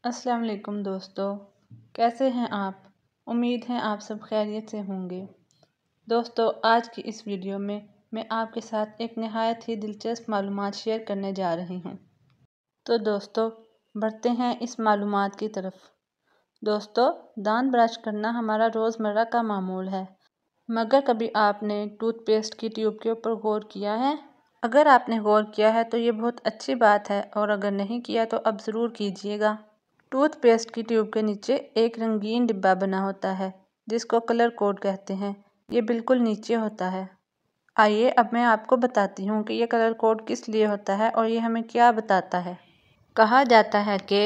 अस्सलाम वालेकुम दोस्तों, कैसे हैं आप। उम्मीद है आप सब खैरियत से होंगे। दोस्तों, आज की इस वीडियो में मैं आपके साथ एक नहायत ही दिलचस्प मालूमात शेयर करने जा रही हूं। तो दोस्तों, बढ़ते हैं इस मालूमात की तरफ। दोस्तों, दांत ब्रश करना हमारा रोज़मर्रा का मामूल है, मगर कभी आपने टूथपेस्ट की ट्यूब के ऊपर गौर किया है? अगर आपने गौर किया है तो ये बहुत अच्छी बात है, और अगर नहीं किया तो अब ज़रूर कीजिएगा। टूथपेस्ट की ट्यूब के नीचे एक रंगीन डिब्बा बना होता है, जिसको कलर कोड कहते हैं। ये बिल्कुल नीचे होता है। आइए अब मैं आपको बताती हूँ कि ये कलर कोड किस लिए होता है और ये हमें क्या बताता है। कहा जाता है कि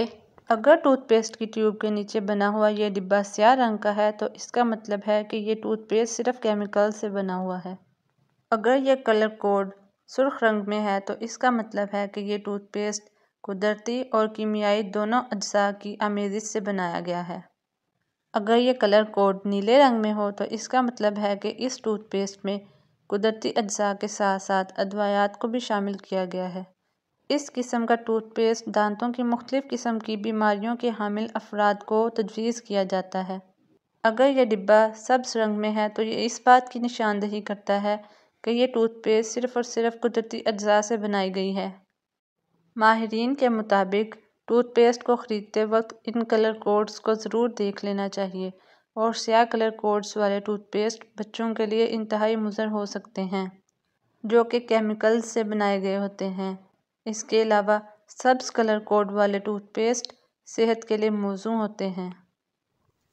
अगर टूथपेस्ट की ट्यूब के नीचे बना हुआ ये डिब्बा स्याह रंग का है तो इसका मतलब है कि ये टूथपेस्ट सिर्फ केमिकल से बना हुआ है। अगर ये कलर कोड सुर्ख रंग में है तो इसका मतलब है कि ये टूथपेस्ट कुदरती और कीमियाई दोनों अज्जा की आमेज़िश से बनाया गया है। अगर ये कलर कोड नीले रंग में हो तो इसका मतलब है कि इस टूथपेस्ट में कुदरती अज्जा के साथ साथ अदवायात को भी शामिल किया गया है। इस किस्म का टूथपेस्ट दांतों की मुख्तलिफ किस्म की बीमारियों के हामिल अफराद को तजवीज़ किया जाता है। अगर यह डिब्बा सब्ज़ रंग में है तो ये इस बात की निशानदही करता है कि ये टूथपेस्ट सिर्फ़ और सिर्फ कुदरती अज्जा से बनाई गई है। माहिरीन के मुताबिक टूथपेस्ट को ख़रीदते वक्त इन कलर कोड्स को ज़रूर देख लेना चाहिए, और स्याह कलर कोड्स वाले टूथपेस्ट बच्चों के लिए इंतहाई मुज़र हो सकते हैं, जो कि केमिकल्स से बनाए गए होते हैं। इसके अलावा सब्ज़ कलर कोड वाले टूथपेस्ट सेहत के लिए मौजू होते हैं।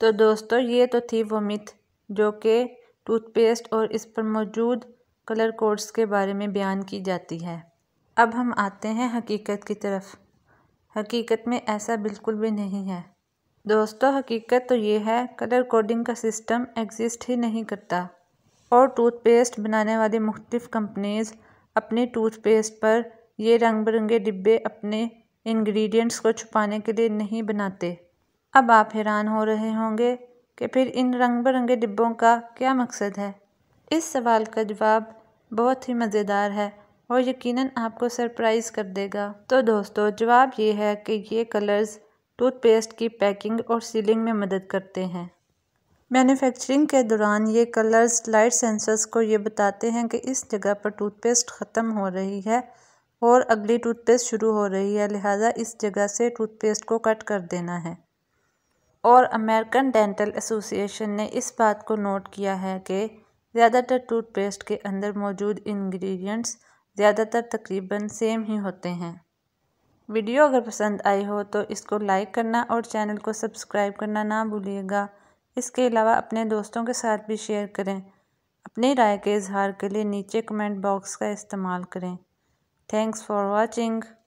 तो दोस्तों, ये तो थी वो मिथ जो कि टूथपेस्ट और इस पर मौजूद कलर कोड्स के बारे में बयान की जाती है। अब हम आते हैं हकीकत की तरफ। हकीकत में ऐसा बिल्कुल भी नहीं है। दोस्तों, हकीकत तो ये है कलर कोडिंग का सिस्टम एग्जिस्ट ही नहीं करता, और टूथपेस्ट बनाने वाली मुख्तलिफ कंपनीज़ अपने टूथपेस्ट पर ये रंग बिरंगे डिब्बे अपने इंग्रेडिएंट्स को छुपाने के लिए नहीं बनाते। अब आप हैरान हो रहे होंगे कि फिर इन रंग बिरंगे डिब्बों का क्या मकसद है। इस सवाल का जवाब बहुत ही मज़ेदार है और यकीनन आपको सरप्राइज़ कर देगा। तो दोस्तों, जवाब ये है कि ये कलर्स टूथपेस्ट की पैकिंग और सीलिंग में मदद करते हैं। मैन्युफैक्चरिंग के दौरान ये कलर्स लाइट सेंसर्स को ये बताते हैं कि इस जगह पर टूथपेस्ट ख़त्म हो रही है और अगली टूथपेस्ट शुरू हो रही है, लिहाजा इस जगह से टूथपेस्ट को कट कर देना है। और अमेरिकन डेंटल एसोसिएशन ने इस बात को नोट किया है कि ज़्यादातर टूथपेस्ट के अंदर मौजूद इंग्रेडिएंट्स ज़्यादातर तकरीबन सेम ही होते हैं। वीडियो अगर पसंद आई हो तो इसको लाइक करना और चैनल को सब्सक्राइब करना ना भूलिएगा। इसके अलावा अपने दोस्तों के साथ भी शेयर करें। अपनी राय के इजहार के लिए नीचे कमेंट बॉक्स का इस्तेमाल करें। Thanks for watching.